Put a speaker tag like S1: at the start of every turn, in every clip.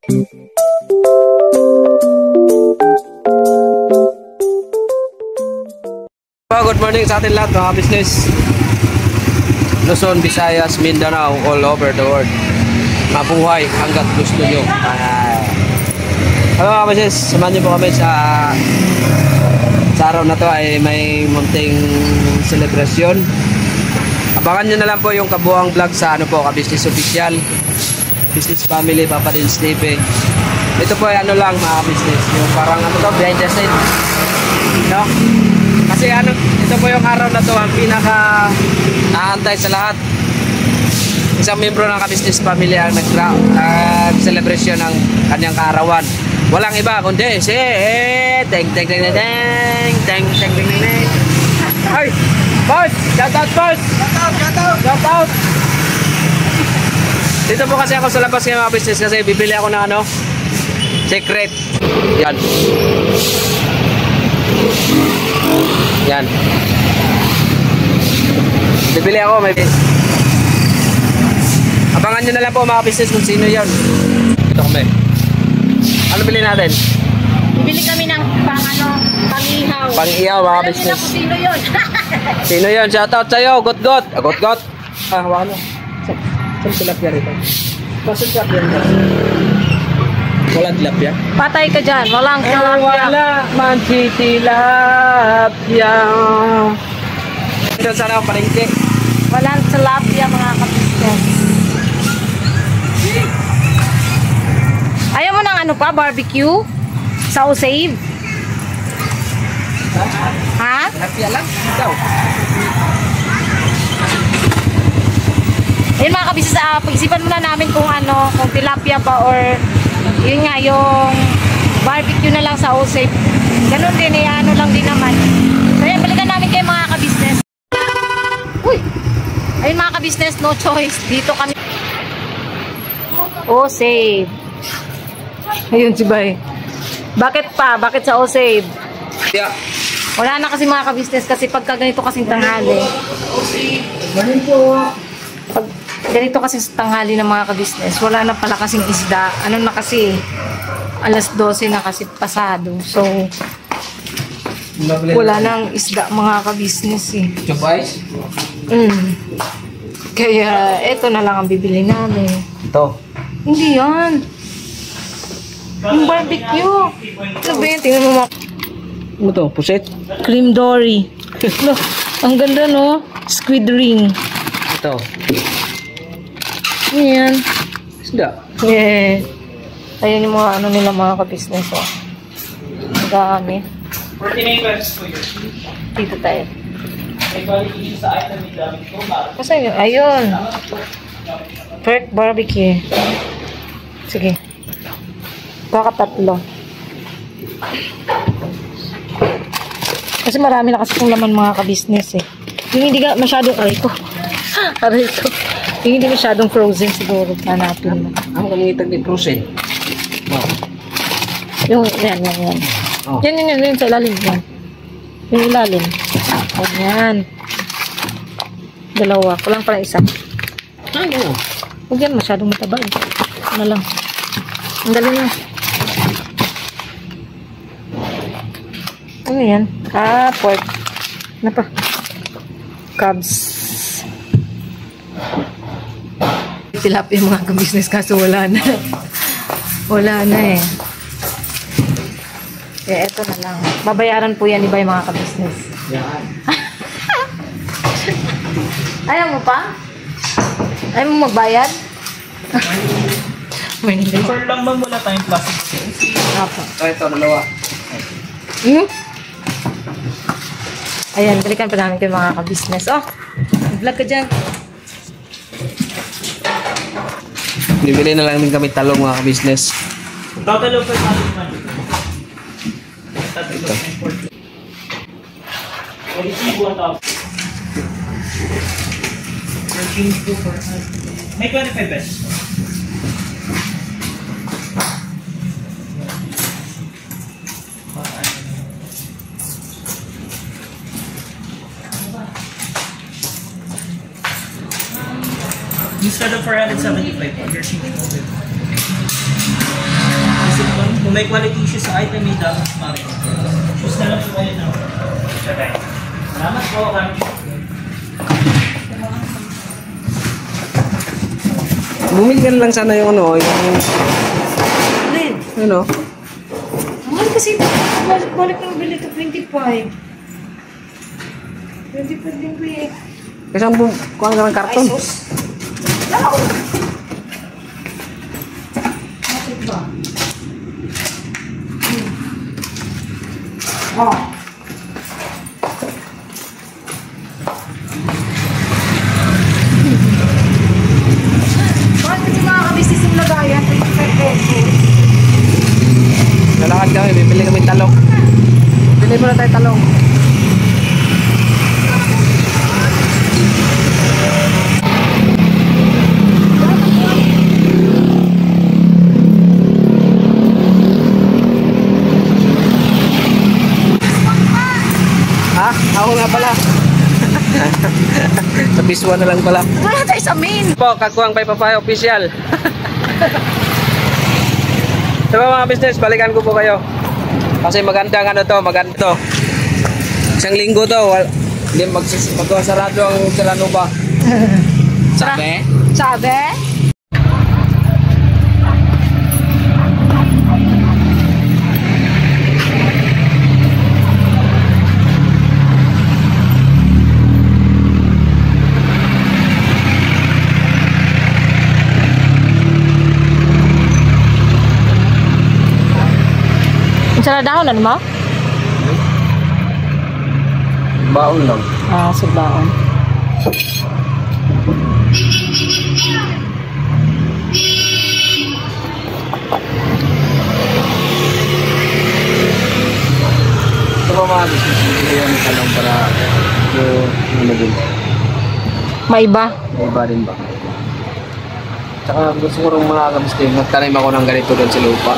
S1: Good morning sa atin lahat mga business Luzon, Visayas, Mindanao, all over the world. Mabuhay hanggat gusto nyo. Hello mga business, samahan nyo po kami sa araw na to ay may munting celebration. Abangan nyo na lang po yung kabuang vlog sa ano po, ka-business official, business family, Papa Dins TV. Ito po ay ano lang mga business, yung parang ano to, behind the scene, no? Kasi ano, ito po yung araw na to ang pinaka naantay sa lahat. Isang membro ng ka-business family ang nag-celebration ng kanyang kaarawan. Walang iba kundi si teng teng teng teng teng teng teng teng. Ay, boss, shout out boss. Shout out. Dito po kasi ako sa labas ng mga business kasi bibili ako ng ano, secret. Yan. Yan. Bibili ako, may abangan nyo na lang po mga business kung sino yun. Ito kami. Ano bili natin?
S2: Bibili kami ng pang-ihaw.
S1: Pang-ihaw mga business.
S2: Alam niyo na kung sino yun.
S1: Sino yun? Shoutout sa'yo. Got-got. Got-got. Hawakan mo. Saan tilapia rito? Saan tilapia rito? Walang tilapia?
S2: Patay ka dyan. Walang tilapia.
S1: Wala man si tilapia. Ito sana ang palengke.
S2: Walang tilapia mga kapitbahay. Ayaw mo ng ano pa? Barbecue? Sa Osave? Ha?
S1: Tilapia lang. Ikaw.
S2: Ayun mga kabisnes, pag-isipan muna namin kung ano, kung tilapia ba or yun nga, yung barbecue na lang sa Osave. Ganun din eh, ano lang din naman. So yan, balikan namin kayo mga kabisnes. Uy! Ayun mga kabisnes, no choice. Dito kami. Osave. Ayun si Bay. Bakit pa? Bakit sa Osave?
S1: Yeah.
S2: Wala na kasi mga kabisnes kasi pagka ganito kasing tanghali. Pag ganito kasi sa tanghali ng mga kabisnes, wala na pala kasing isda. Ano na kasi, alas 12 na kasi pasado. So, wala nang isda mga kabisnes eh.
S1: Chupais?
S2: Kaya, eto na lang ang bibili namin.
S1: Ito.
S2: Hindi yan. Yung barbecue. Ano ba yan? Tingnan mo mga...
S1: Ano to? Puset?
S2: Cream dory. Look, ang ganda no? Squid ring.
S1: Ito.
S2: Yan.
S1: Isda.
S2: Yeah. Ayun yung mga ano nila mga ka-business. Oh. Ang dami.
S3: 49 pesos po yun.
S2: Dito tayo.
S3: May balik sa item ni David ko.
S2: Kasi yun. Ayun. Perk barbecue. Sige. Baka tatlo. Kasi marami na kasi kung laman mga ka-business eh. Yung hindi ka masyadong aray ko. Yung hindi masyadong frozen siguro. Hanapin mo.
S1: Ang kamingitag ni frozen. Oh.
S2: Yung yan.
S1: Oh.
S2: Yan sa ilalim. Yan. Yung ilalim. Yan. Dalawa. Kulang pala isa.
S1: Ay, ano?
S2: Huwag yan. Masyadong mataba eh. Ano lang. Ang dali na. Ano yan? Pork. Ano pa? Cubs. Tilapia yung mga ka-business kaso wala na. Wala na eh. Eh, eto na lang. Babayaran po yan iba yung mga ka-business.
S1: Yan.
S2: Ayaw mo pa? Ayaw mo magbayad?
S3: Sure lang ba wala tayong plastic?
S2: Apo.
S1: Ito, dalawa.
S2: Ayan, balikan pa namin kayo mga ka-business. Oh, vlog ka dyan.
S1: Bibili na lang din kami talong mga ka-business.
S3: Total of 500 man. Ito. May 25 pesos. Instead of 475, you're shipping over. may quality issues sa item, may damage pa rin. Choose na lang po kayo ng sabay. Salamat po, kami.
S1: Bumili ka na lang sana yung ano, yung... Ano?
S2: Mahal kasi balik ng bili to 25. 25 din ko eh.
S1: Kasi ang kuha ka ng karton.
S2: Ay, sus. Lalo. Bakit ba? Oh. Bakit yung mga kabisnes yung lagayan? 25 pesos.
S1: Lalakad kami, bibili kami talong. Bili mo na tayo talong. Ha? Ako nga pala. Sa Biswa na lang pala.
S2: Wala tayo sa main.
S1: Po, Kagwang by Papaya official. So mga business, balikan ko po kayo. Kasi magandang ano to, maganda to. Isang linggo to, hindi magsasarado ang Terranova. Sabi?
S2: Sabi? Sa dahonan mo?
S1: Baon lang.
S2: Ah, sa baon.
S1: Ito ba mga business, hindi yan talong para yung ano din.
S2: Maiba?
S1: May iba rin ba? Tsaka gusto ko rin mga kabisnes, nagtanim ako ng ganito doon sa lupa.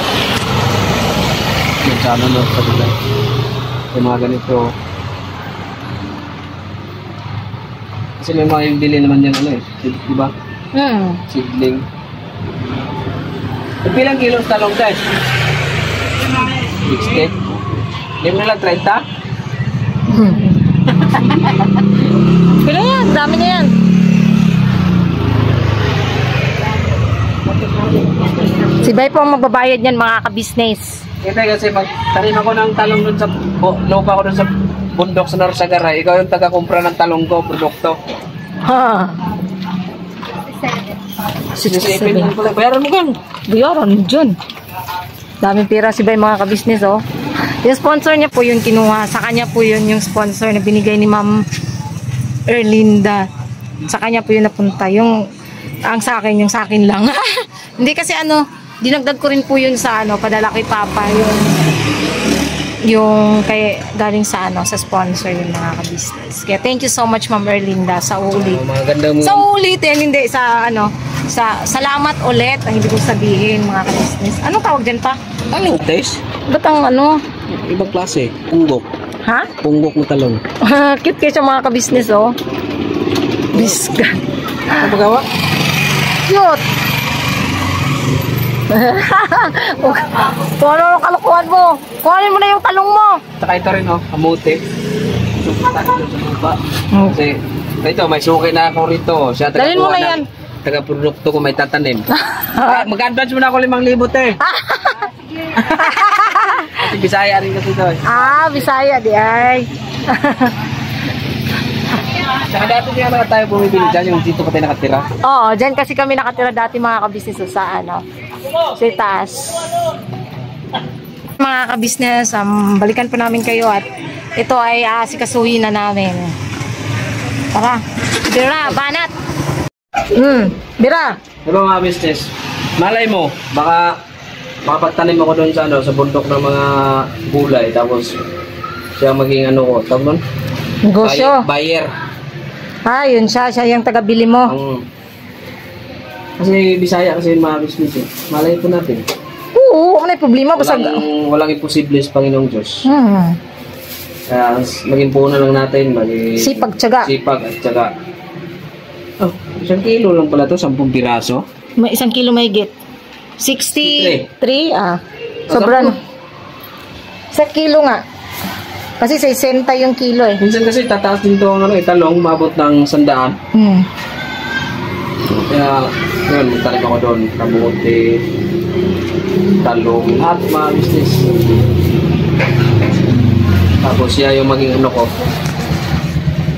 S1: Yung sana no, sa bilang. Yung mga ganito. Kasi may mga yung bili naman yan ano eh. Diba? Seedling. Ilang kilos talong guys? 60? Hindi mo nalang 30?
S2: Pila yan, dami na yan. Si Bay po ang magbabayad yan mga ka-business.
S1: Kita kasi magtanim ako ng talong dun sa lupa ko dun sa bundok sa Norsagara. Ikaw yung taga-kumpra ng talong ko, produkto.
S2: Ha.
S1: 67 lang pala. Bayaran mo gan.
S2: Bayaran dyan. Daming pera si Bay mga ka-business oh. Yung sponsor niya po yung kinuha. Sa kanya po yun yung sponsor na binigay ni Ma'am Erlinda. Sa kanya po yun napunta. Yung ang sa akin, yung sa akin lang. Hindi kasi ano, dinagdag ko rin po yun sa ano, padala kay Papa yung kay galing sa ano, sa sponsor yung mga ka-business. Kaya thank you so much Ma'am Erlinda sa ulit.
S1: Mga ganda mo.
S2: Sa ulitin, hindi sa ano, sa salamat ulit, ang hindi ko sabihin mga ka-business. Anong tawag dyan pa?
S1: Anong taste?
S2: Ba't ang ano?
S1: Ibang klase. Punggok.
S2: Ha?
S1: Punggok na talong.
S2: Cute kayo sa mga ka-business oh. Bisga.
S1: Ano pagawa?
S2: Cute. Kung ano ang kalukuhan mo, kuhanin mo na yung talong mo.
S1: Saka ito rin oh, kamote. Tanim doon sa lupa. Kasi ito, may suki na ako rito. Siya
S2: Dalhin mo na yan.
S1: Taga-produkto ko may tatanim. Mag-advance mo na ako 5,000 eh. Kasi Bisaya rin kasi ito eh.
S2: Ah, Bisaya di ay.
S1: Saka dati kaya mga tayo bumibili dyan, yung dito pa tayo nakatira.
S2: Oo, dyan kasi kami nakatira dati mga kabisnes sa ano, sa taas. Mga kabisnes, balikan po namin kayo at ito ay sikasuhin na namin. Tara, Bira, banat! Bira!
S1: Diba mga business, malay mo, baka makapagtanim ako doon sa, ano, sa bundok ng mga gulay, tapos siya maging ano ko, tawag nun?
S2: Negosyo.
S1: Buyer.
S2: Ah, yun siya yung tagabili mo.
S1: Kasi Bisaya kasi yung mga business eh. Malay po natin.
S2: Oo, ano yung problema?
S1: Walang imposible sa Panginoong Diyos. Kaya maging puno lang natin, maging
S2: Sipag, tiyaga.
S1: Sipag at tiyaga. Oh, 1 kilo lang pala to, 10 piraso.
S2: May 1 kilo may git. 63, Sobra na. Sa kilo nga. Kasi 60 yung kilo eh.
S1: Minsan kasi tataas din to ang talong, mabot ng 100. Kaya, yun, magtanim ako doon. Kabuti, talong, at mga business. Tapos siya yung maging ano ko.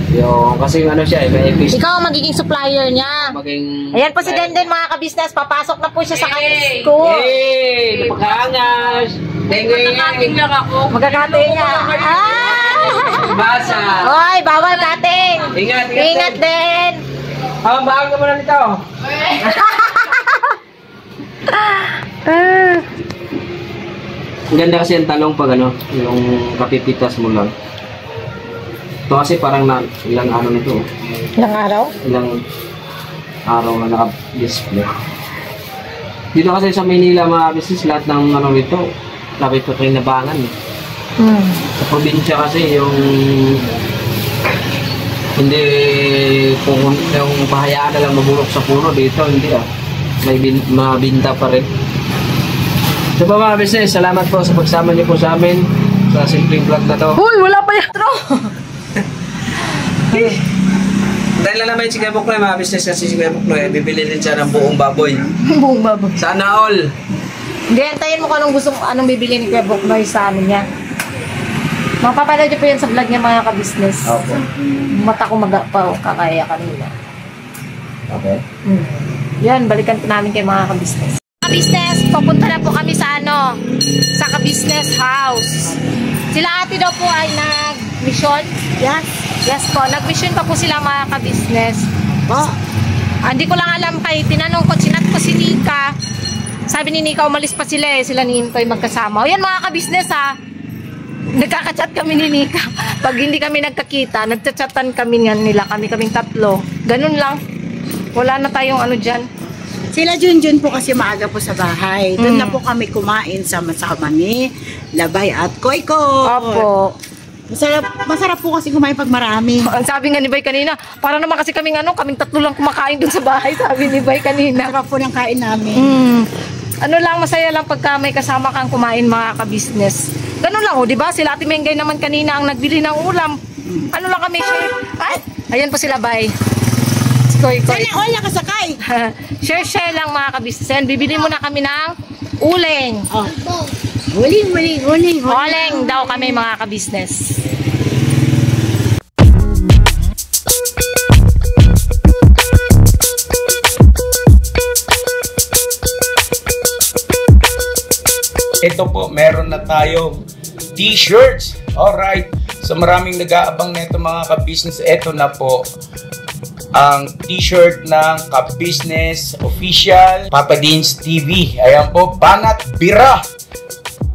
S1: Yung, kasi yung ano siya, may epic.
S2: Ikaw ang magiging supplier niya.
S1: Maging...
S2: Ayan po si Denden mga ka-business. Papasok na po siya sa kanyang school.
S1: Hey! Napakaangas!
S4: Nakakating lang ako.
S2: Magkakating nga.
S1: Basa!
S2: Hoy, bawal kating.
S1: Ingat,
S2: Ingat din.
S1: Bahan ka muna nito. Ang ganda kasi ang talong pag ano, yung kapipitas mo lang. Ito kasi parang ilang ano nito.
S2: Ilang araw?
S1: Ilang araw na naka-display. Dito kasi sa Manila mga business, lahat ng ano nito, lapit ko kayo nabangan eh. Sa probinsya kasi yung hindi kung yung bahayaan na lang mabulok sa puno dito, hindi may mabinta pa rin. So mga business, salamat po sa pagsama niyo po sa amin sa simpleng vlog na to.
S2: Uy, wala pa yung intro.
S1: Dahil lang naman si Kuya Buknoy mga business kasi si Kuya Buknoy, bibili din siya ng buong baboy.
S2: Buong baboy.
S1: Sana all.
S2: Hindi, antayin mo kung anong bibili ni Kuya Buknoy sa ano niya. Mapapanood niyo po yan sa vlog niya mga ka-business.
S1: Opo.
S2: Mata ko kakaya kanina.
S1: Okay.
S2: Yan, balikan po namin kay mga ka-business. Ka-business, pupunta na po kami sa sa ka-business house. Sila ate daw po ay nag-mission. Yes po, nag-mission pa po sila mga ka-business. Hindi ko lang alam tinanong ko, sinat ko si Nika. Sabi ni Nika, umalis pa sila sila ni Intoy magkasama. O yan mga ka-business nagkaka-chat kami ni Nika. Pag hindi kami nagkakita, nagchat-chatan kami kaming tatlo. Ganun lang. Wala na tayong dyan.
S4: Sila Junjun po kasi maaga po sa bahay. Doon na po kami kumain sama-sama ni Labay at Koyko.
S2: Opo.
S4: Masarap po kasi kumain pag marami.
S2: Ang sabi nga ni Bay kanina, para naman kasi kaming tatlo lang kumakain dun sa bahay, sabi ni Bay kanina.
S4: Sarap po ng kain namin.
S2: Masaya lang pagka may kasama kang kumain mga ka-business. Ganun lang di ba? Sila Ate Mengay naman kanina ang nagbili ng ulam. Ano lang kami share. Ayan po sila Bay. Koy.
S4: Sana all nakasakay.
S2: Share lang mga ka-business. Bibili muna kami ng uling.
S4: Uling.
S2: Uling daw kami mga ka-business.
S5: Ito po, meron na tayong t-shirts. Alright. So maraming nag-aabang nito mga ka-business. Ito na po ang t-shirt ng ka-business official Papa Dean's TV. Ayan po, Banat Bira.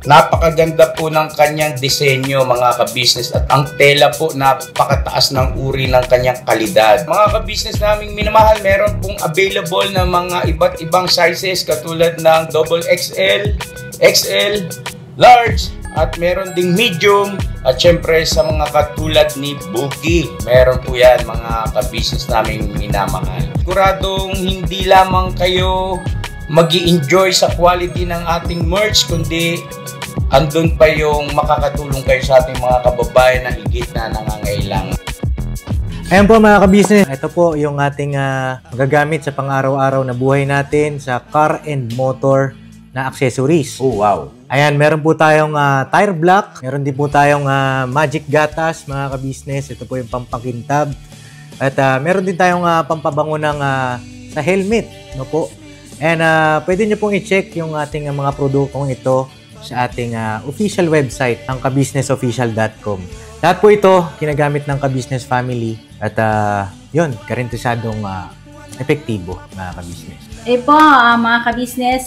S5: Napakaganda po ng kanyang disenyo mga ka-business at ang tela po napakataas ng uri ng kanyang kalidad. Mga ka-business naming minamahal, meron pong available na mga iba't ibang sizes katulad ng XXL, XL, large, at meron ding medium at syempre sa mga katulad ni Buki. Meron po yan mga ka-business naming minamahal. Siguradong hindi lamang kayo mag-i-enjoy sa quality ng ating merch kundi andun pa yung makakatulong kayo sa ating mga kababayan na higit na nangangailangan.
S6: Ayan po mga ka-business, ito po yung ating magagamit sa pang-araw-araw na buhay natin sa car and motor na accessories.
S5: Oh wow!
S6: Ayan, meron po tayong tire block, meron din po tayong magic gatas mga ka-business, ito po yung pampakintab. At meron din tayong pampabango ng sa helmet, no po. And pwede nyo pong i-check yung ating mga produktong ito sa ating official website, ang kabusinessofficial.com. Lahat po ito, kinagamit ng ka-business family at yun, karentesadong epektibo mga ka-business.
S7: Po, mga ka-business,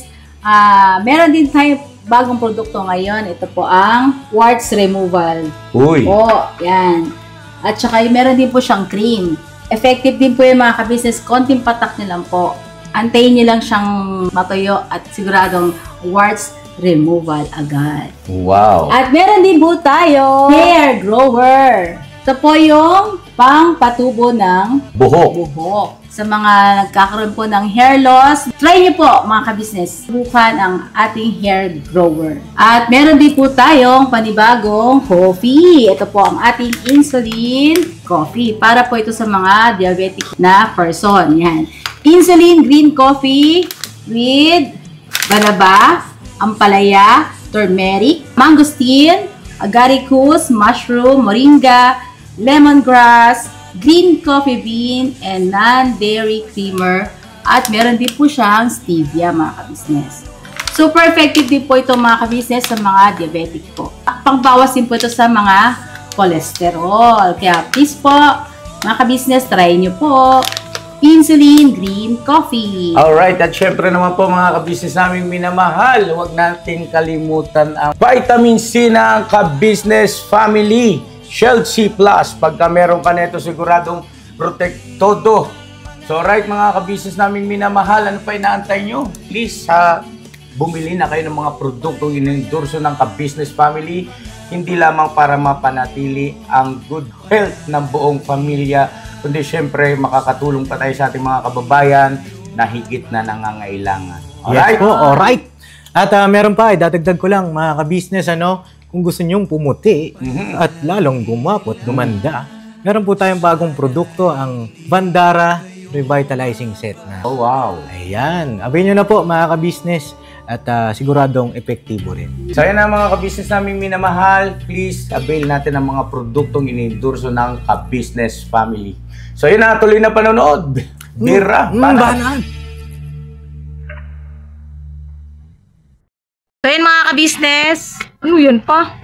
S7: meron din tayo bagong produkto ngayon. Ito po ang warts removal.
S5: Uy!
S7: Po, yan. At saka meron din po siyang cream. Effective din po yung mga ka-business, konting patak nyo lang po. Antayin nyo lang siyang matuyo at siguradong warts removal agad.
S5: Wow!
S7: At meron din po tayo hair grower. Ito po yung pang patubo ng
S5: Buhok.
S7: buhok. sa mga nagkakaroon po ng hair loss, try niyo po mga ka-business, subukan ang ating hair grower. At meron din po tayong panibagong coffee. Ito po ang ating insulin coffee. Para po ito sa mga diabetic na person. Yan. Insulin green coffee with banaba, ampalaya, turmeric, mangosteen, agaricus, mushroom, moringa, lemongrass, green coffee bean, and non-dairy creamer. At meron din po siyang stevia mga ka-business. Super effective din po ito mga ka-business sa mga diabetic po. Pangbawas din po ito sa mga cholesterol. Kaya please po mga ka-business, try nyo po insulin green coffee.
S5: Alright, at syempre naman po mga ka-business naming minamahal, huwag natin kalimutan ang vitamin C ng ka-business family, Shield C+. Pagka meron ka nito, siguradong protect todo. So right mga ka-business naming minamahal, ano pa inaantay nyo? Please, bumili na kayo ng mga produktong inendorso ng ka-business family, hindi lamang para mapanatili ang good health ng buong pamilya, kundi syempre makakatulong pa tayo sa ating mga kababayan na higit na nangangailangan. Alright?
S6: Yes po, alright. At meron pa, dadagdag ko lang mga ka-business, kung gusto nyong pumuti at lalong gumapot, gumanda, meron po tayong bagong produkto, ang Bandara Revitalizing Set na.
S5: Oh, wow.
S6: Ayan. Abay nyo na po mga ka-business at siguradong epektibo rin.
S5: So yan na mga ka-business namin minamahal, please avail natin ang mga produktong inendorso ng ka-business family. So yun na, tuloy na panonood. Bira,
S6: banat.
S2: So yun mga ka-business. Ano yun pa?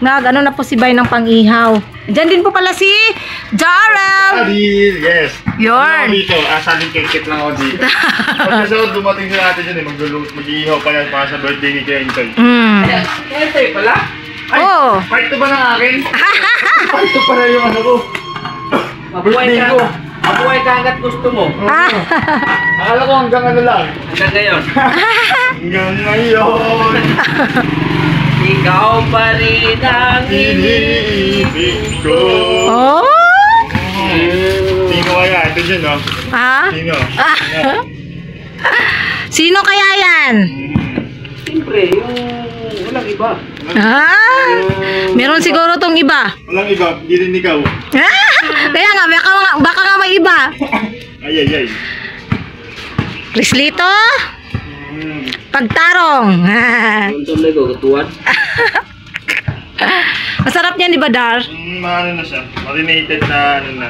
S2: Ano na po si Bay ng pang-ihaw. Diyan din po pala si Jarrell.
S8: Adil, yes.
S2: Yun.
S8: Dito, asaling kikit lang ako dito. Pag kasi dumating sa natin yun, mag-iihaw pa yan para sa birthday ni Kuya Intoy.
S5: Ito pala?
S2: Oo.
S8: Part 2 ba ng akin? Part 2 pala yung ano ko.
S5: Mabuhay ka. Mabuhay ka hanggat gusto mo.
S8: Akala ko hanggang ano lang.
S5: Hanggang ngayon.
S8: Hanggang ngayon.
S5: Ikaw pa rin ang
S8: Iniibig ko.
S2: Oh?
S8: Sino kaya? Ito dyan, no?
S2: Ha?
S8: Sino?
S2: Sino kaya yan?
S5: Siyempre, yung walang iba.
S2: Ah, meron siguro tong iba.
S8: Walang iba, hindi rin ikaw.
S2: Kaya nga, baka nga may iba.
S8: Ay, ay, ay.
S2: Rislito? Pagtarong.
S5: Untung na gugutuan.
S2: Masarap niyan, di ba, Dar?
S8: Ano na siya? Marinated na, ano na.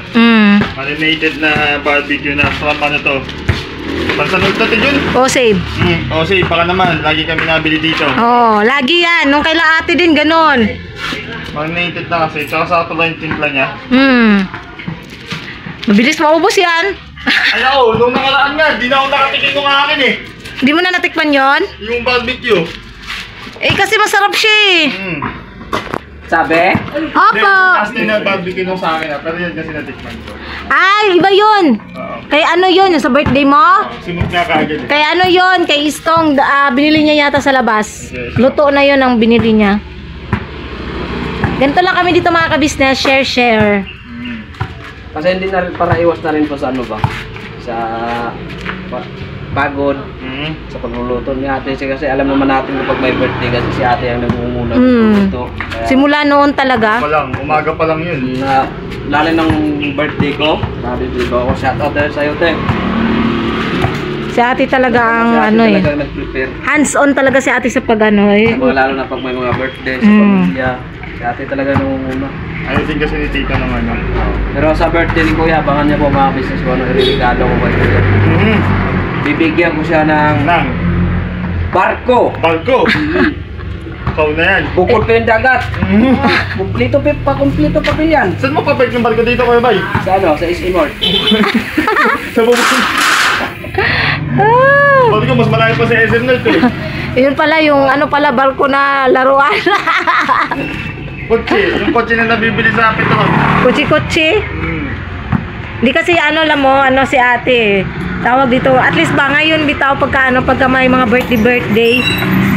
S8: Marinated na barbecue na. Sarap ano to. Pansanod natin yun.
S2: O, save.
S8: O, sige, baka naman. Lagi kami nabili dito.
S2: Oh, lagi yan. Nung kaila ate din, ganon.
S8: Marinated na kasi. Tsaka sakto lang yung timpla niya.
S2: Mabilis maubos yan.
S8: Ay ako, nung nakaraan nga, di na ako nakatikin ng akin eh.
S2: Di mo na natikman yon?
S8: Yung barbecue.
S2: Eh, kasi masarap siya eh.
S5: Sabi?
S2: Opo.
S8: Kasi na barbecue nung sa akin pero yan kasi natikman ko.
S2: Ay, iba yun. Kay ano yun, yung sa birthday mo?
S8: Sunod nga kaagad eh.
S2: Kay ano yun, kay Istong, binili niya yata sa labas. Luto na yun ang binili niya. Ganito lang kami dito mga ka-business, share.
S1: Kasi hindi na rin, para iwas na rin po sa ano ba? Sa pagod, sa pagluluto ni ate. Kasi alam naman natin kapag may birthday kasi si ate ang nag-uumuna luto.
S2: Simula noon talaga.
S8: Umaga pa lang yun.
S1: Lalo ng birthday ko, sabi ko, shout out dahil sa'yo, te.
S2: Si ate talaga ang ano eh. Hands-on talaga si ate sa pag ano eh.
S1: Lalo na pag may mga birthday sa pamilya. Si ate talaga nangunguna.
S8: Ayaw din kasi ni tita ng ano.
S1: Pero sa birthday ni Kuya, abangan niya po mga business ko, ano, iririgalo ko kay Kuya. Bibigyan ko siya ng barko.
S8: Barko? Ikaw na yan.
S1: Bukod pa yung dagat. Kumplito pa yan.
S8: Saan mo pabalik yung barko dito, Kuya Bay?
S1: Sa ano? Sa East North.
S8: Sa bubukod. Sabi ko, mas malayo pa sa SM North eh.
S2: Yun pala yung ano pala barko na laruan.
S8: Kotse, yung kotse na nabibili sa Petron.
S2: Kutsi-kutsi. Hindi kasi ano lang mo, ano si ate. Tawag dito, at least ba ngayon bitaw pagka may mga birthday.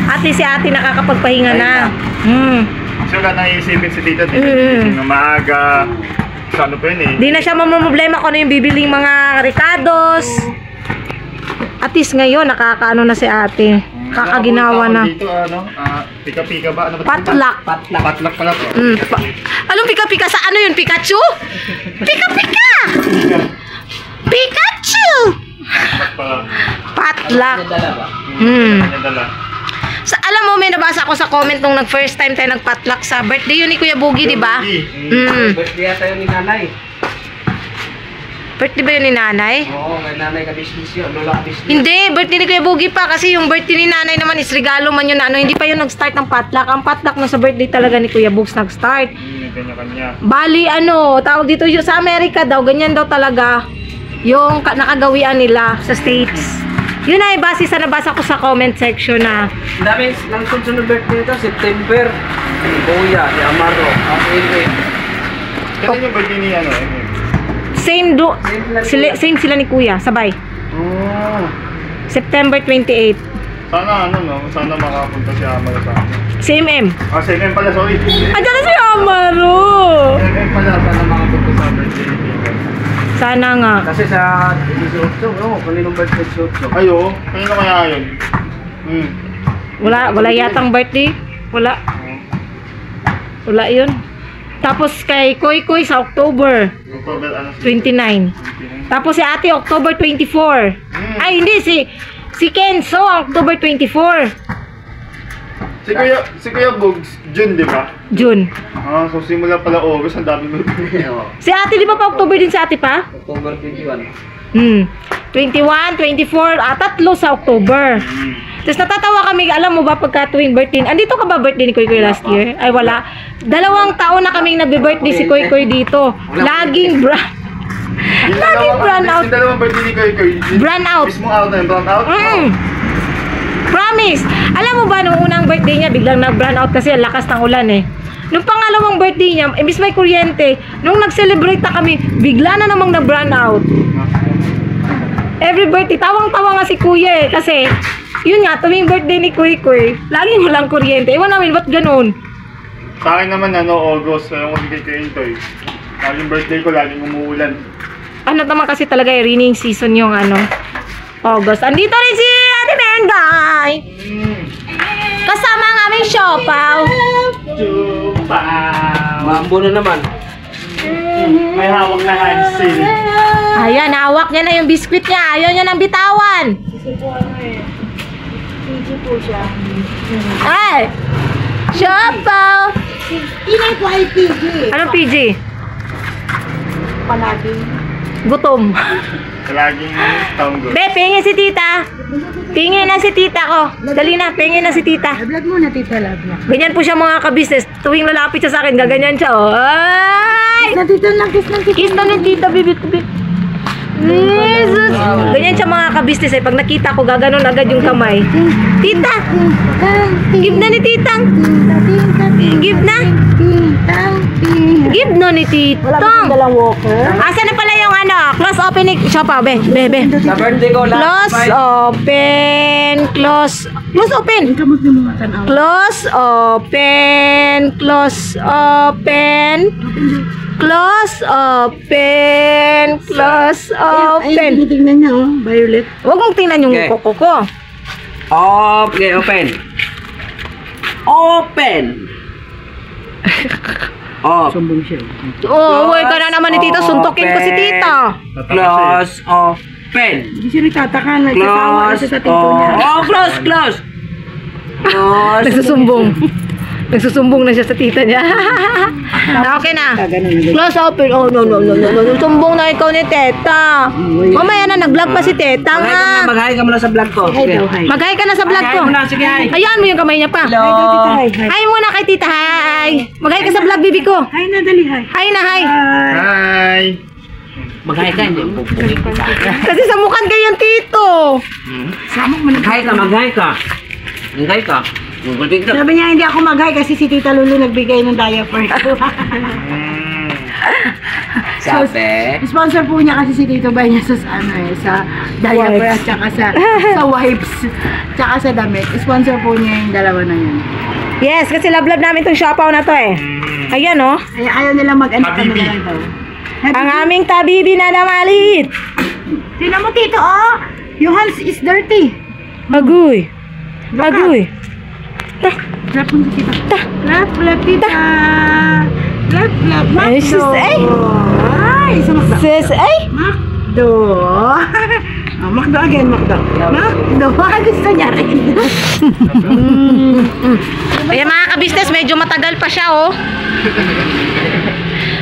S2: At least si ate nakakapagpahinga na.
S8: So, ka nang iisipin si tita, dito na maaga. Sa ano pa yun eh.
S2: Di na siya mamumblema kung ano yung bibiling mga ricados. At least ngayon, nakakaano na si ate. Kakaginawa na.
S8: Dito ano, pika-pika ba? Ano ba?
S2: Patlak.
S8: Patlak pala po.
S2: Anong pika-pika? Sa ano yun? Pikachu? Pika-pika! Pikachu! Patlak.
S8: Dala.
S2: Alam mo, may nabasa ako sa comment nung nag-first time tayo nagpatlak sa birthday yun ni Kuya Boogie, di ba?
S1: Birthday yata yun ni nanay.
S2: Birthday ba yun ni nanay?
S1: Oo, kay nanay ka business yun. Lola ka business.
S2: Hindi, birthday ni Kuya Boogie pa kasi yung birthday ni nanay naman is regalo man yun na ano, hindi pa yun nag-start ng patlak. Ang patlak na sa birthday talaga ni Kuya Boogs nag-start.
S8: Kanya-kanya.
S2: Bali, ano, tawag dito yun sa Amerika daw, ganyan daw talaga yung nakagawian nila sa States. Yun ay base sa nabasa ko sa comment section na
S1: Ang dami ng sunod birthday nito, September. Si Boya, si Amaro, si Elwin.
S8: Kailan yung birthday ni ano?
S2: same sila ni Kuya, sabay.
S1: Oh.
S2: September 28.
S8: Sana ano no, sana makapunta si Amaro sa akin.
S2: Si MM.
S8: Si MM pala, sorry.
S2: Andiyan na si Amaro!
S8: MM pala, sana makapunta sa birthday ni Peter.
S2: Sana nga.
S1: Kasi sa 18, kaninong birthday 18?
S8: Ayo, kanino kaya yun?
S2: Wala yatang birthday. Wala yun. Tapos kay Koy Koy sa October
S8: October ano?
S2: 29. Tapos si ate October 24. Ay hindi, si Kenzo October 24.
S8: Si Kuya Bugs, June di ba?
S2: June.
S8: So simula pala August, ang dami mo.
S2: Si ate di ba pa October din si ate pa?
S1: October 21.
S2: 21, 24, tatlo sa October. Tapos natatawa kami, alam mo ba pagka tuwing birthday, andito ka ba birthday ni Koy Koy last year? Ay wala. 2 taon na kaming nagbe-birthday si Koy Koy dito. Laging brand out.
S8: Yung dalawang birthday ni Koy Koy.
S2: Brand out.
S8: Mismo out na yung brand out?
S2: Promise. Alam mo ba, nung unang birthday niya, biglang nag-brand out kasi ang lakas ng ulan eh. Nung pangalawang birthday niya, imbis may kuryente, nung nag-celebrate na kami, bigla na namang nag-brand out. Every birthday, tawang-tawa nga si Kuya eh, kasi, yun nga, tuwing birthday ni Kuy Kuy, laging walang kuryente. Ewan namin, ba't ganun?
S8: Sa akin naman, August, yung kay Kuya Intoy. Laging birthday ko, laging umuulan.
S2: Ano naman kasi talaga eh, raining season yung August. Andito rin si Ate Mengay! Kasama ang aming siopaw.
S1: Mambo na naman.
S8: May hawak na handsil.
S2: Ayan, hawak niya na yung biskwit niya. Ayaw niya nang bitawan. Ay! Siopaw!
S4: Inay ko ay PG.
S2: Anong PG?
S4: Palagi.
S2: Gutom.
S8: Laging tanggol.
S2: Be, pingin si tita. Pingin na si tita ko. Dali na, pingin na si tita.
S4: Vlog mo na, tita, love na.
S2: Ganyan po siya mga kabisnes. Tuwing lalapit siya sa akin, gaganyan siya. Oh. Ay!
S4: Kiss na tita lang, kiss na tita.
S2: Kiss na ni tita, bibit. Jesus. Ganyan siya mga kabisnes eh. Pag nakita ko, gaganon agad yung kamay. Tita! Give na ni titang. Give na. Give na ni titang. Asa na pala yung close open ni Siopaw, be.
S1: Sa birthday ko,
S2: Close open. Close open. Close open. Close open. Close open. Close open.
S4: Ay, tingnan niya, Violet.
S2: Huwag mong tingnan yung koko ko.
S1: Okay, open. Open.
S4: Sumbong siya.
S2: Uy ka na naman ni tita. Suntokin ko si tita.
S1: Close open.
S4: Hindi siya nagtataka. Nagsasawa na siya sa tito niya.
S1: Close. Close.
S2: Nagsusumbong na siya sa tita niya. Okay na. Close open. Oh, no. Sumbong na ikaw ni teta. Mamaya na, nag-vlog pa si teta nga.
S1: Mag-hi ka muna sa vlog ko.
S2: Mag-hi ka na sa vlog ko.
S1: Hi muna, sige, hi.
S2: Ayan mo yung kamay niya pa.
S1: Hello.
S2: Hi muna kay tita, hi. Mag-hi ka sa vlog, bibi ko.
S4: Hi na, dali, hi.
S2: Hi na, hi.
S8: Hi!
S1: Mag-hi ka, hindi.
S2: Kasi sa mukhan kayong tito.
S1: Mag-hi ka. Mag-hi ka.
S4: Sabi niya, hindi ako mag-hi kasi si Tita Lulu nagbigay ng diaper ko.
S1: Sabi?
S4: Sponsor po niya kasi si Tito Bay niya sa diaper at saka sa wipes. Tsaka sa damit. Sponsor po niya yung dalawa na yun.
S2: Yes, kasi love namin tong Siopaw na to eh. Ayan oh.
S4: Ayaw nila mag-ano kami
S8: Habibi.
S4: na lang daw.
S2: Ang aming tabibi na namalit.
S4: Tingnan mo, Tito, oh. Yung hands is dirty.
S2: Agoy. Agoy.
S4: Lap mo si Tita. Lap, Tita. Lap,
S2: Ay, sus, ay.
S4: Ay, isa Makdo.
S2: Sis, ay.
S4: Makdo. Makdo again, Makdo. Makdo. Gusto niya rin.
S2: Ayan mga ka-business, medyo matagal pa siya, oh.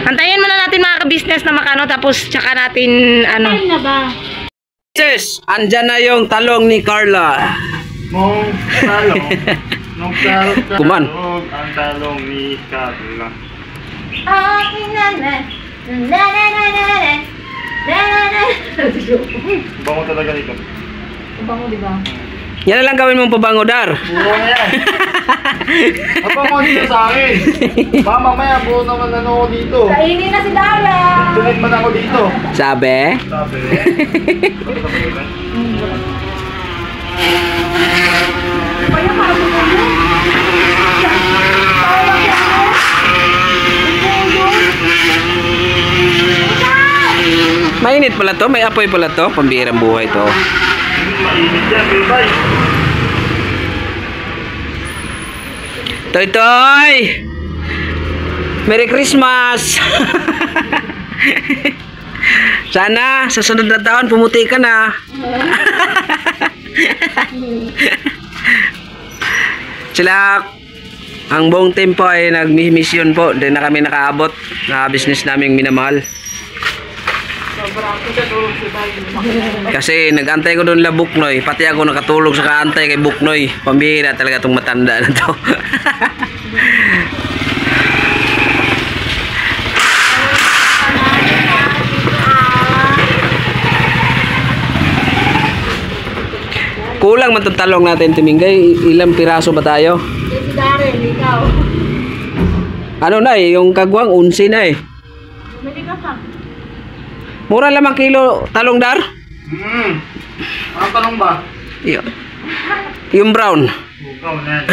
S2: Antayin muna natin mga ka-business na makano, tapos tsaka natin, ano.
S4: Ay na ba?
S1: Sis, andyan na yung talong ni Carla.
S8: Nung talong. Nung
S1: Kuman.
S8: ang talong ni Carla. Bango talaga nito.
S2: Bango, di ba?
S1: Yan na lang gawin mong pabango, Dar.
S8: Buo na yan. Napangon dito sa akin. Baka mamaya buo naman ano ako dito.
S2: Kainin na si Dara.
S8: Sunod man ako dito.
S1: Sabi?
S8: Sabi.
S1: Mainit pala to, may apoy pala to. Pambirang buhay to.
S8: Mainit yan, bye.
S1: Toy Toy! Merry Christmas! Sana sa sunod na taon pumuti ka na. Sila ang buong team po ay nag-mission po. Hindi na kami nakaabot na business naming minamahal. Kasi nag-antay ko doon la Buknoy. Pati ako nakatulog sa kaantay kay Buknoy. Pambihira talaga itong matanda na to. Kulang man itong talong natin, Timingay. Ilang piraso ba tayo?
S4: Si Darren, ikaw.
S1: Ano na eh, yung kagwang, 11 na eh.
S4: Bumili ka pa.
S1: Mura lamang kilo talong, Dar?
S8: Anong talong ba?
S1: Yung brown.
S8: Bukaw na yan.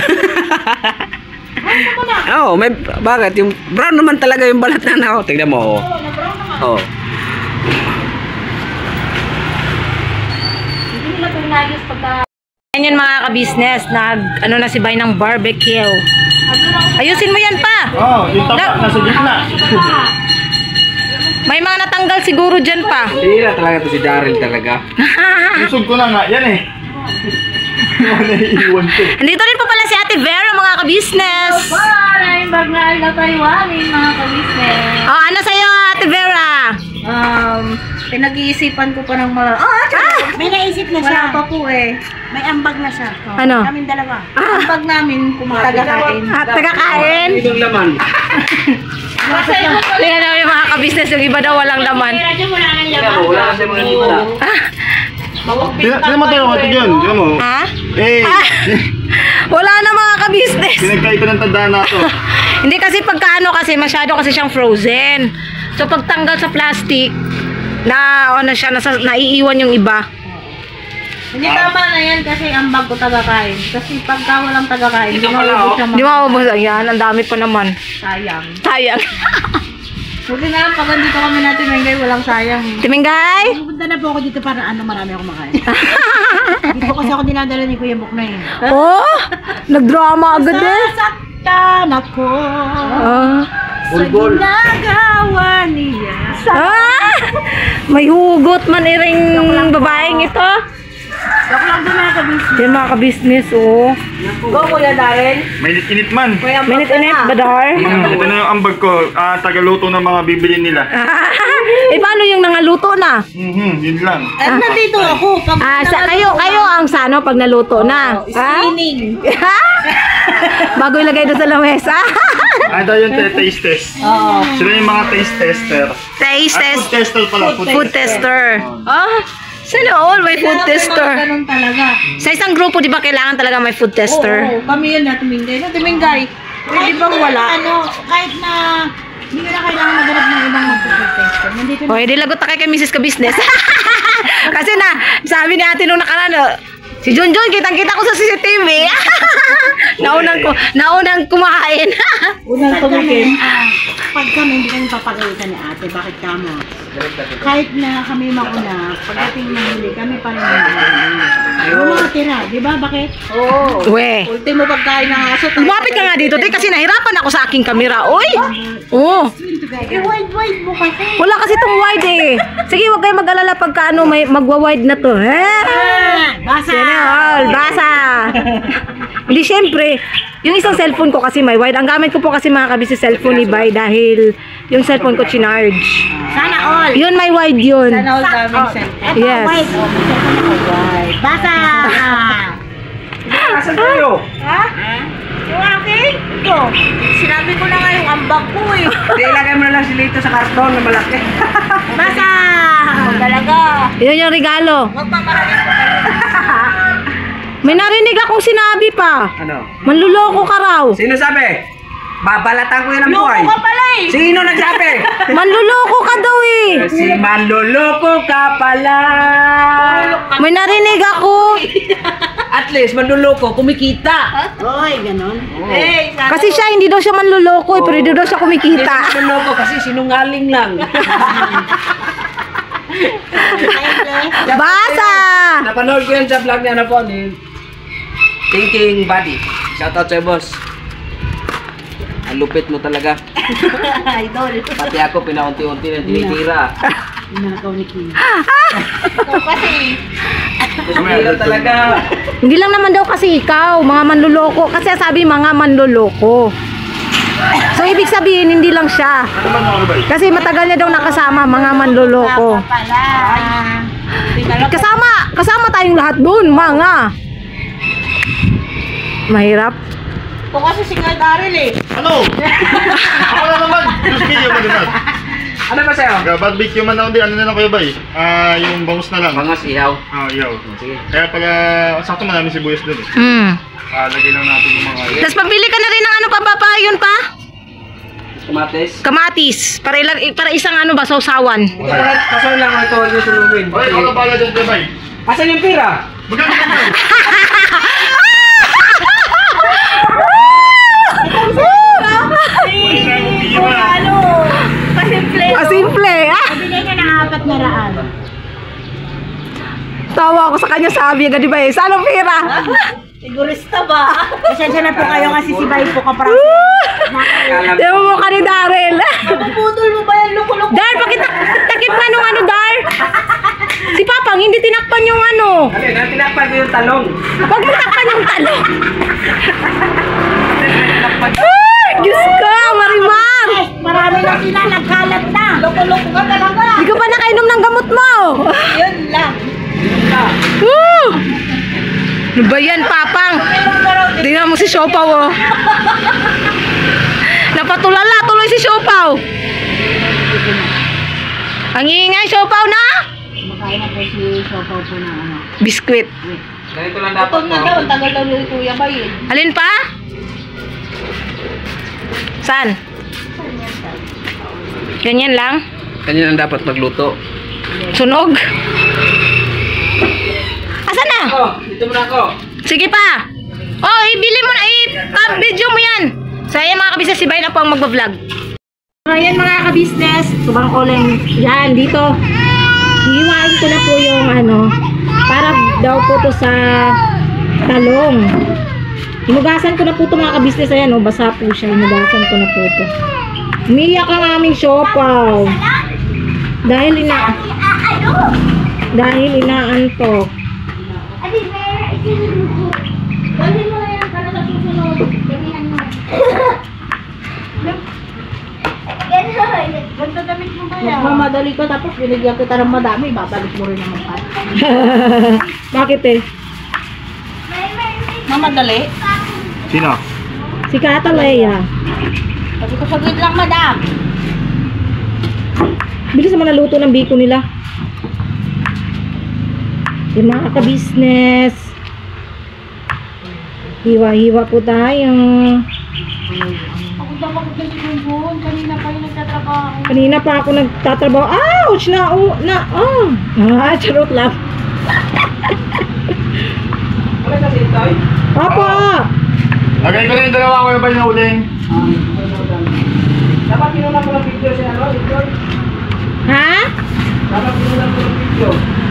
S1: Oo, may, bakit? Yung brown naman talaga yung balat na. Tignan mo, oh. Oh.
S2: Hindi nila ito nagis pagka... Yan yun mga ka-business, ano na si Bay ng barbecue. Ayusin mo yan pa!
S8: Oh, yung tapat nasa gitna.
S2: May mga natanggal siguro dyan pa.
S1: Hira talaga to si Daryl talaga.
S8: Busog ko na nga, yan eh. Naiiwan ko.
S2: Andito rin po pala si Ate Vera mga ka-business.
S7: Maraming bagnal na Taiwanin mga ka-business.
S2: Oh, ano sa'yo Ate Vera?
S7: Pinag-iisipan ko pa ng mga...
S4: May naisip na siya.
S7: Wala pa po eh.
S4: May ambag na siya.
S2: Ano?
S4: Kaming dalawa.
S7: Ambag namin kumakain.
S2: At tagakain?
S1: Ibang laman.
S2: Tingnan naman yung mga ka-business, yung iba daw walang laman.
S1: Wala kasi mga kita.
S8: Tignan mo tayo ito dyan. Tignan mo.
S2: Ha?
S8: Eh,
S2: Wala na mga ka-business.
S8: pinagkait ko ng tandaan na ito.
S2: Hindi kasi pagkaano kasi masyado kasi siyang frozen. So pagtanggal sa plastic, na ano siya, naiiwan yung iba.
S7: Hindi tama na yan kasi ambag ko tagakain. Kasi pagka walang tagakain, hindi maubos siya
S2: Di maubos yan, ang dami pa naman.
S7: sayang.
S2: Sayang.
S7: Buti na lang pag andito kami natin, Mengay, walang sayang.
S2: Timingay?
S4: Pupunta na po ako dito para marami akong makain. Dito kasi ako dinadala ni Kuya Buknoy.
S2: Oh, nagdrama agad eh.
S4: Sasaktan ako sa ginagawa niya.
S2: May hugot man iring babaeng ito.
S4: Joke lang doon mga kabisnes.
S2: Yan mga ka-business, oh.
S7: Go, Kuya Darren.
S8: Mainit-init man.
S2: Minute-init, badar.
S8: Ito na yung ambag ko. Tagaluto ng mga bibili nila.
S2: Eh, paano yung nangaluto na?
S8: Yun lang.
S4: At nandito ako.
S2: Kayo ang sano pag naluto na.
S7: Screening.
S2: Bago ilagay doon sa lamesa.
S8: Ito yung taste test. Sila yung mga taste tester.
S2: Taste
S8: At
S2: test.
S8: food tester pala.
S2: Food tester. Sana all may food tester.
S7: Ganun talaga.
S2: Sa isang grupo, di ba kailangan talaga may food tester?
S7: Oo, kami yun na Tumingay. No, Tumingay. Pwede bang wala?
S4: Kahit na hindi ko na kailangan maghanap ng ibang mag-tester. Nandito na.
S2: O, hindi lagot na kayo kay Mrs. Ka-Business. Kasi na, sabi ni ate nung nakaraan, si Junjun, kitang-kita ko sa CCTV. naunang kumain.
S7: Unang tumikim.
S4: Pag pag kami, hindi kami papakita ni ate. Bakit kamo? Kahit na kami mauna, pagdating ng huli, kami pa rin yung mga tira. Di ba? Bakit? Oo.
S2: We.
S4: Ultimo pagkain ng aso.
S2: Lumapit ka nga dito, te, kasi nahirapan ako sa aking kamera. Oy! Oo.
S4: Wide mo kasi.
S2: Wala kasi itong wide eh. Sige, huwag kayo mag-alala pagka ano, may magwa-wide na to.
S4: Basa!
S2: All, basa! Hindi, syempre, yung isang cellphone ko kasi may wide. Ang gamit ko po kasi mga kabisi cellphone ni Bay dahil yung cellphone ko chinarge.
S4: Sana all.
S2: Yun, may wide yun.
S4: Sana all daming sen. Eto,
S2: Yes.
S4: wide. Wide. Basa!
S1: Asan kayo?
S4: Ha? Yung aking? Ito. Sinabi ko na nga yung ambag ko eh.
S1: Hindi, ilagay mo na lang sila ito sa karton na malaki.
S4: Basa! Talaga.
S2: Yun yung regalo.
S4: Huwag mamahalin ko kayo.
S2: May narinig akong sinabi pa.
S1: Ano?
S2: Manluloko ka raw.
S1: Sino sabi? Babalatan ko yun ang buhay.
S4: Loko ka pala eh.
S1: Sino nagsabi?
S2: Manluloko ka daw eh.
S1: Si manluloko ka pala.
S2: May narinig ako.
S1: At least manluloko, kumikita.
S4: Oy, ganon. Eh, sana
S2: Kasi siya, hindi daw siya manluloko eh, pero hindi daw siya
S1: Hindi
S2: kumikita.
S1: siya manluloko kasi sinungaling lang.
S2: Basa!
S1: Napanood ko yan sa vlog niya na po ni Thinking Buddy. Shoutout sa'yo, boss. Ang lupit mo talaga.
S4: idol.
S1: Pati ako, pinaunti-unti na tinitira.
S4: Inakaw ni Kim.
S1: Tinitira talaga.
S2: Hindi lang naman daw kasi ikaw, mga manluloko. Kasi sabi mga manluloko. So, ibig sabihin, hindi lang siya. Kasi matagal niya daw nakasama, mga manluloko. Kasama tayong lahat doon, mga. Mahirap.
S4: Ito kasi si Kuya Daryl eh.
S8: Ano? Ako na naman. Just video ba naman?
S1: Ano ba sa'yo?
S8: Barbecue man ako din. Ano na lang kayo ba eh? Yung bangus na lang.
S1: Bangas ihaw.
S8: Iyaw.
S1: Sige.
S8: Kaya pag sakto marami sibuyas doon eh. Lagay lang natin yung mga
S2: Tapos pabili ka na rin ng ano pa ba yun pa?
S1: Kamatis.
S2: Kamatis. Para isang ano ba, sausawan.
S1: Ito lahat, kaso lang ito yung sulubin.
S8: Hoy, ako na pala dyan, Jabay.
S1: Asan yung pira?
S8: Magkano ka dyan?
S4: Pasimple.
S2: Simple.
S4: Bigay niya ng 400.
S2: Tawa ako sa kanya, sabi agad, di ba eh? Saan ang pera?
S4: Sigurista ba? Pasensya na po kayo kasi si Bay po kaparang.
S2: Di mo mukha ni Daryl.
S4: Puputol mo ba yan? Loko-loko.
S2: Dar, takip nga nung ano, Dar. Si Papang, hindi tinakpan yung ano.
S1: Okay, natinakpan ko yung talong.
S2: Huwag mo takpan yung talong. Ay, Diyos ko, Marimar.
S4: Marami na sila, nagkalat na. Loko-loko ka talaga.
S2: Hindi ka pa nakainom ng gamot mo.
S4: Yun lang.
S2: Woo! Ano ba yan, Papang? Tingnan mo si Siopaw, oh. Napatulala tuloy si Siopaw. Ang ingay, Siopaw na?
S4: Makain na po si Siopaw po na ano.
S2: Biskwit.
S1: Ganito lang dapat
S4: Ito na daw, tagal daw ni Kuya Bay eh.
S2: Alin pa? Saan? Ganyan lang?
S1: Ganyan ang dapat magluto.
S2: Sunog? Asan na?
S1: Oh, dito muna ako.
S2: Sige pa. Oh, ibili mo na, i-video mo yan. So, ayan mga kabisnes, si Bay na po ang magbablog. Ayan mga kabisnes, subang uling. Yan, dito. Hihiwain ko na po yung ano, para daw po to sa talong. Hinugasan ko na po to mga kabisnes. Ayan, oh, basa po siya. Hinugasan ko na po to. Umiyak ang aming siopaw. Dahil inaantok.
S4: Dalhin mo na yan para sa susunod. Gamihan mo. Ganda damit mo ba yan? Mamadali ka tapos binigyan kita ng madami. Babalik mo rin naman pa.
S2: Bakit eh?
S4: Mamadali?
S8: Sino?
S2: Si Kata Leia.
S4: Sabi ko saglit lang, madam.
S2: Bilis naman naluto ng biko nila. Yung mga ka-business. Hiwa-hiwa po tayo.
S4: Ako daw ako nagsinumbon. Kanina pa yung nagtatrabaho.
S2: Kanina pa ako nagtatrabaho. Ouch! Charot lang.
S1: Wala kasi ito eh.
S2: Opo!
S8: Lagay ko na yung dalawa ko yung ba yung uling?
S1: Dapat kinuna ko lang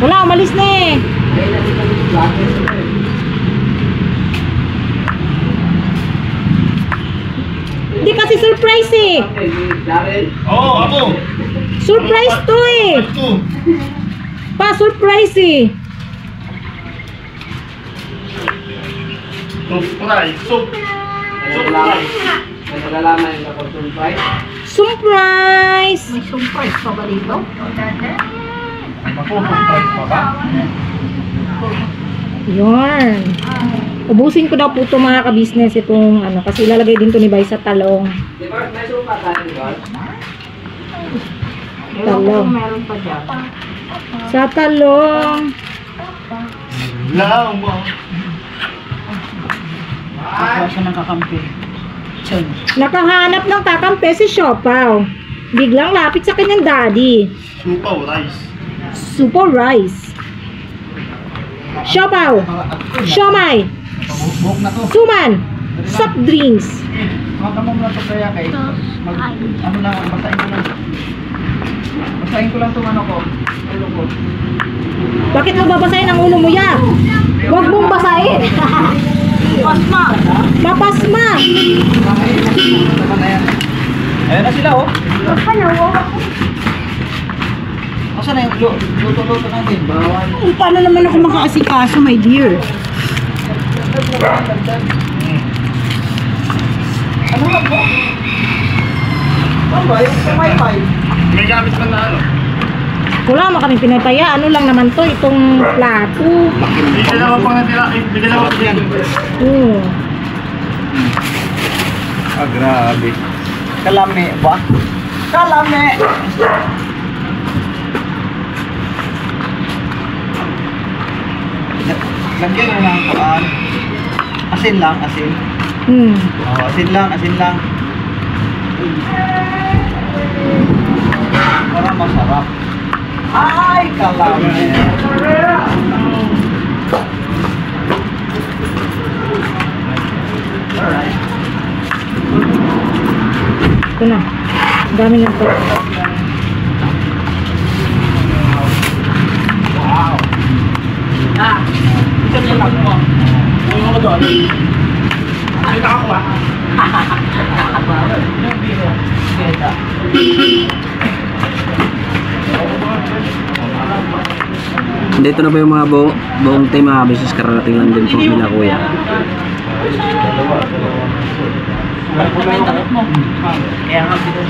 S2: Wala, umalis na eh. Hindi kasi surprise eh.
S8: Oo, ako.
S2: Surprise to eh. Pa-surprise eh.
S8: Surprise. Surprise.
S1: May nalalaman yung kapag surprise.
S2: Surprise!
S4: May surprise pa ba dito?
S8: Ako, surprise pa ba?
S2: Yan. Ubusin ko daw po ito mga ka-business itong ano kasi ilalagay din to ni Bay sa talong.
S1: Di ba, may supa tayo, di ba?
S2: Talong.
S4: Meron pa dyan.
S2: Sa talong.
S8: Lang mo.
S4: Ako siya nakakampi. Chun.
S2: Nakahanap ng kakampi si Siopaw. Biglang lapit sa kanyang daddy.
S8: Super rice.
S2: Super rice. Siopaw. Siomay.
S3: Buhok na to.
S2: Suman. Soft drinks.
S3: Maka mo na to kaya kay ano lang, basahin ko lang. Basahin ko lang itong ano ko. Ulo ko.
S2: Bakit mo babasahin ang ulo mo ya? Huwag mong basahin.
S4: Pasma!
S2: Mapasma.
S3: Tama na yan. Ayan na sila oh. Asa na yung luto-luto natin? Bawal.
S4: Paano naman ako makaasikaso, my dear?
S3: Ano ba po? Ano ba? Yung wifi?
S8: May gamit man na ano.
S2: Wala naman kami pinapaya. Ano lang naman to, itong plato.
S8: Bigyan ako pang natira. Bigyan ako yan.
S3: Ah, grabe. Kalame ba? Kalame! Lagyan mo lang kuan. Asin lang, asin. Oh, asin lang, asin lang. Para masarap. Ay, kalame. Alright.
S2: Ito na. Ang dami ng to.
S3: Wow. Ah, isa niya lang mo. Yung ako doon. Ay, nakakuha. Yung biro. Keta.
S1: Dito na po yung mga buong team mga business kararating lang din po nila kuya.
S3: Kaya nga dito.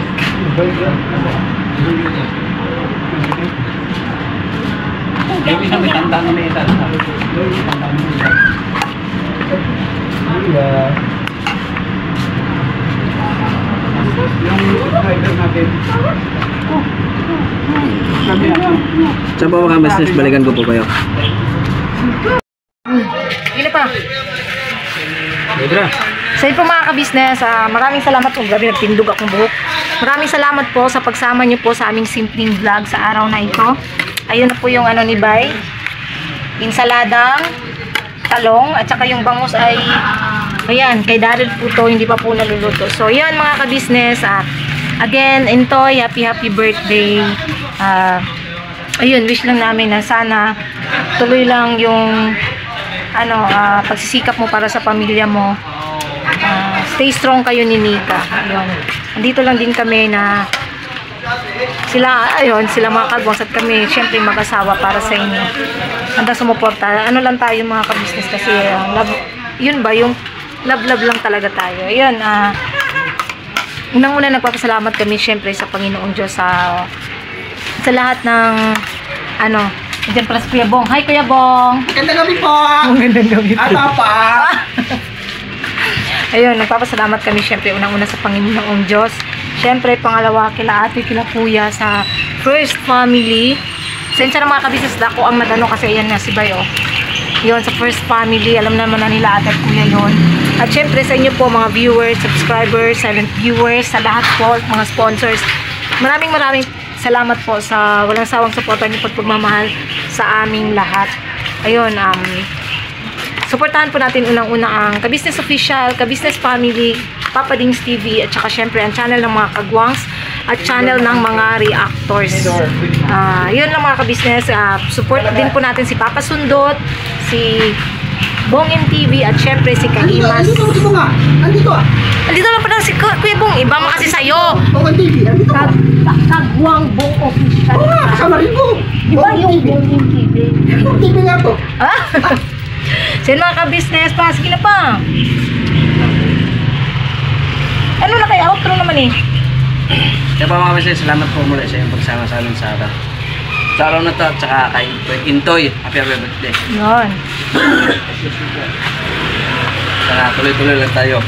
S3: Yung isang may tanda na may edad. Yung subscriber natin.
S1: Saan po mga business, balikan ko po kayo.
S2: Hindi pa. So yun po mga ka-business, maraming salamat po. Grabe, nagtindog akong buhok. Maraming salamat po sa pagsama nyo po sa aming simpleng vlog sa araw na ito. Ayun na po yung ano ni Bay. Insaladang talong at saka yung bangus ay ayan, kay Daryl po to, hindi pa po naluluto. So yan mga ka-business, again, Intoy, happy birthday. Ayun, wish lang namin na sana tuloy lang yung ano, pagsisikap mo para sa pamilya mo. Stay strong kayo ni Nika. Ayun. Andito lang din kami na sila, ayun, sila mga kagwangs at kami, syempre mag-asawa para sa inyo. Handa sumuporta. Ano lang tayo mga ka-business kasi, love, yun ba, yung love lang talaga tayo. Ayun, unang-una nagpapasalamat kami syempre sa Panginoong Diyos sa lahat ng ano, diyan para sa Kuya Bong. Hi Kuya Bong!
S3: Magandang gabi po!
S2: Magandang gabi po.
S3: Ano pa?
S2: Ayun, nagpapasalamat kami syempre unang-una sa Panginoong Diyos. Syempre, pangalawa kila ate, kila kuya sa first family. Sensya na mga kabisnes na ako ang nadano kasi ayan na si Bayo. Yun, sa first family, alam naman na nila ate at kuya yun. At syempre sa inyo po mga viewers, subscribers, silent viewers, sa lahat po, mga sponsors. Maraming salamat po sa walang sawang suporta niyo at pagmamahal sa aming lahat. Ayun, suportahan po natin unang-una ang Ka-Business Official, Ka-Business Family, Papa Dings TV, at saka syempre ang channel ng mga kagwangs. at channel ng mga reactors. Yun lang mga ka-business. Support din po natin si Papa Sundot, si Bongin TV, at syempre si Kahimas.
S3: Andito nga. Andito ah.
S2: Andito lang pala si Kuya Bong. Iba mo kasi sa'yo.
S3: Bongin TV. Andito ka.
S2: Kagwang Bong Official.
S3: Oo nga, kasama rin ko.
S2: Iba yung Bongin TV.
S3: Bongin TV nga to.
S2: So yun mga ka-business pa. Sige na pa. Ano na kaya? Outro naman eh.
S1: Kaya pa mga business, salamat po muli sa iyong pagsama sa amin sa araw na to, at saka kay Intoy. Happy birthday.
S2: Yun.
S1: Saka tuloy-tuloy lang tayo.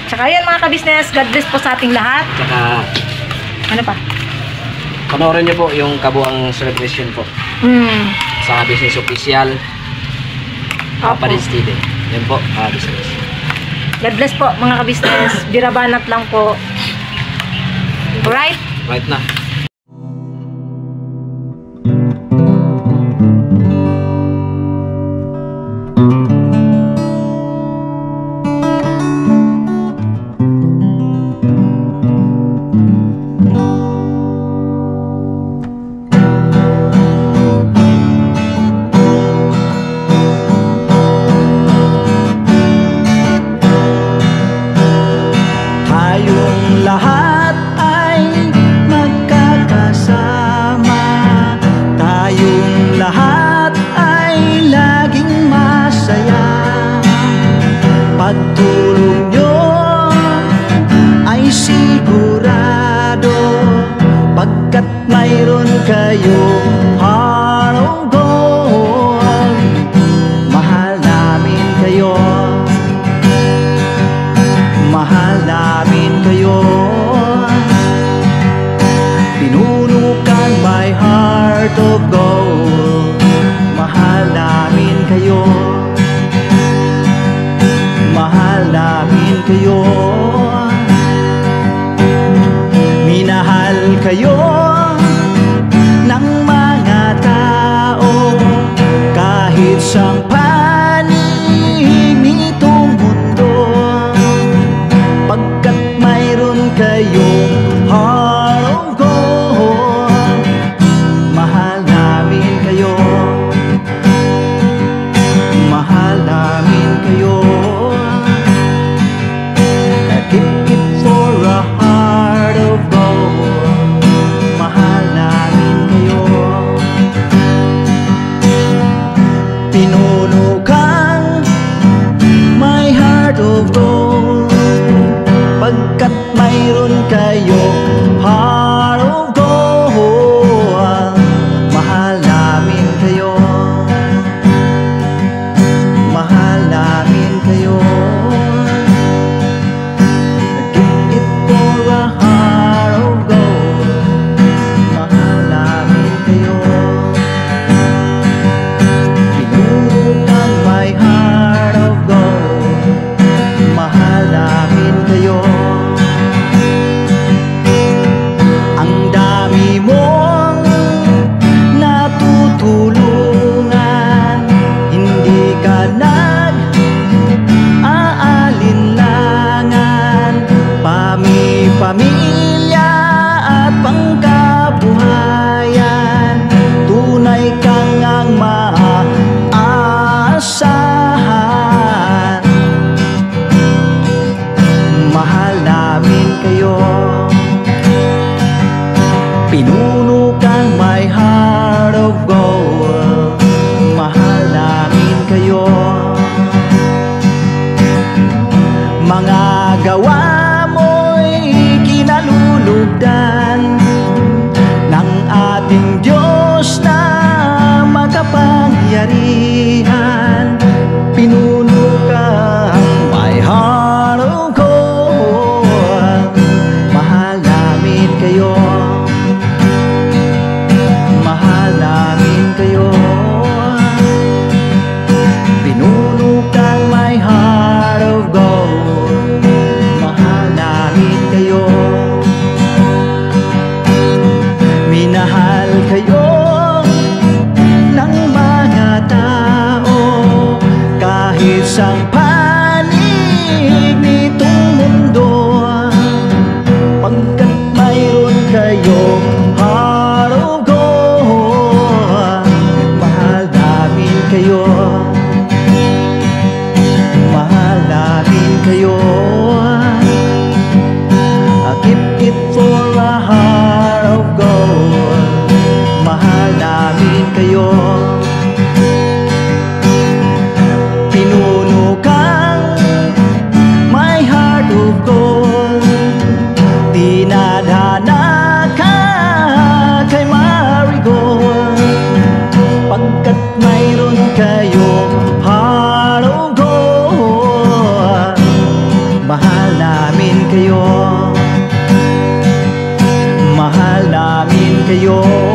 S2: Tsaka yan mga ka-business, God bless po sa ating lahat.
S1: Saka
S2: Ano pa?
S1: panoorin niyo po yung kabuang celebration po sa Business Official Papadins TV. Yan po, business.
S2: God bless po mga ka-business. Birabanat lang po. Alright?
S1: Right na.
S3: Tayong lahat ay magkakasama. Tayong lahat ay laging masaya. Pagtulong nyo ay sigurado, pagkat mayroon kayong heart of gold. Mahal namin kayo. Mahal namin kayo. Pinunukan my heart of gold. Mahal namin kayo. Mahal namin kayo. Minahal kayo ng mga tao, kahit sang panig nitong mundo, pagkat mayroon kayong heart of gold. Mahal namin kayo. Mahal namin kayo. Keep it for a heart of gold. Mahal namin kayo. Pinunukan my heart of gold, pagkat mayroon kayong heart of gold. Mahal namin kayo. Mahal namin kayo. Keep it for a heart of gold. Mahal namin kayo. Pinunukan my heart of gold. Mahal namin kayo. Ang dami mong natutulungan, hindi ka nag-aalinlangan. Pamilya at pangkabuhayan, tunay kang ang maaasahan. Mahal namin kayo. Pinunukan my heart of gold. Mahal namin kayo. Mga gawa mo'y kinalulugdan ng ating Diyos na makapangyarihan. Pinunukan my heart of gold. Mahal namin kayo. Mahal namin kayo. Pinunukan my heart of gold. Mahal namin kayo. Minahal kayo ng mga tao, kahit sang panig nitong mundo, pagkat it for a heart of gold. Mahal namin kayo. Pinuno kang my heart of gold. Dinadhana ka kay Marigold. Pagkat mayroon kayong heart of gold. Mahal namin kayo. Mahal namin kayo.